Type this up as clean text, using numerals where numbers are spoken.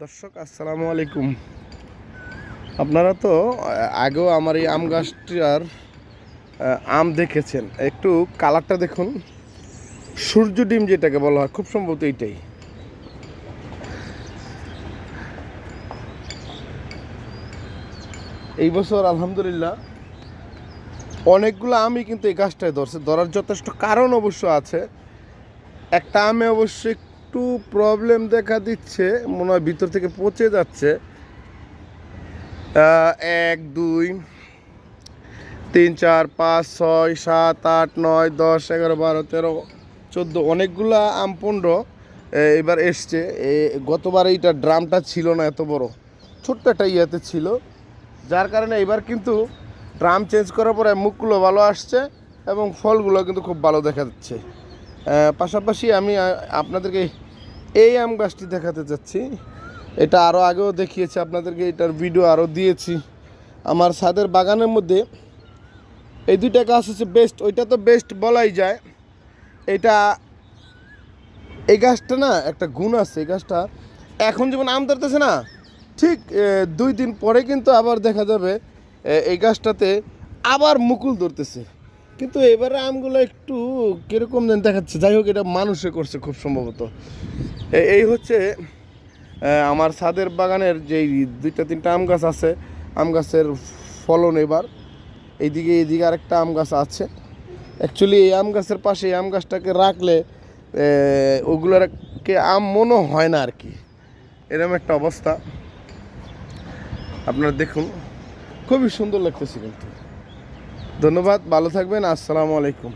দর্শক আসসালামু আলাইকুম। আপনারা তো আগেও আমার এই আম গাছটার আম দেখেছেন। একটু কালারটা দেখুন, সূর্য ডিম যেটাকে বলা হয়, খুব সম্ভবত এইটাই। এই বছর আলহামদুলিল্লাহ অনেকগুলো আমই কিন্তু এই গাছটায় ধরছে। ধরার যথেষ্ট কারণ অবশ্য আছে। একটা আমে অবশ্যই একটু প্রবলেম দেখা দিচ্ছে, মনে হয় ভিতর থেকে পচে যাচ্ছে। 1 2 3 4 5 6 7 8 9 10 11 12 13 14 অনেকগুলা আম 15 এবার এসছে। গতবার এইটা ড্রামটা ছিল না এত বড়, ছোট্ট একটা ইয়েতে ছিল, যার কারণে এবার কিন্তু ড্রাম চেঞ্জ করার পরে মুখগুলো ভালো আসছে এবং ফলগুলো কিন্তু খুব ভালো দেখা যাচ্ছে। পাশাপাশি আমি আপনাদেরকে এই আম গাছটি দেখাতে চাচ্ছি। এটা আরও আগেও দেখিয়েছি আপনাদেরকে, এটার ভিডিও আরও দিয়েছি। আমার ছাদের বাগানের মধ্যে এই দুইটা গাছ হচ্ছে বেস্ট, ওইটা তো বেস্ট বলাই যায়। এটা এই গাছটা না একটা গুণ আছে, এই গাছটা এখন যেমন আম ধরতেছে না, ঠিক 2 দিন পরে কিন্তু আবার দেখা যাবে এই গাছটাতে আবার মুকুল ধরতেছে। কিন্তু এবারে আমগুলো একটু কীরকম যেন দেখাচ্ছে। যাই হোক, এটা মানুষে করছে খুব সম্ভবত। এই হচ্ছে আমার ছাদের বাগানের যেই 2-3টা আম গাছ আছে, আম গাছের ফলন এবার। এইদিকে আরেকটা আম গাছ আছে। অ্যাকচুয়ালি এই আম গাছের পাশে এই আম গাছটাকে রাখলে ওগুলোরকে আম মনে হয় না আর কি, এরকম একটা অবস্থা। আপনারা দেখুন, খুবই সুন্দর লাগতেছে কিন্তু। ধন্যবাদ, ভালো থাকবেন, আসসালামু আলাইকুম।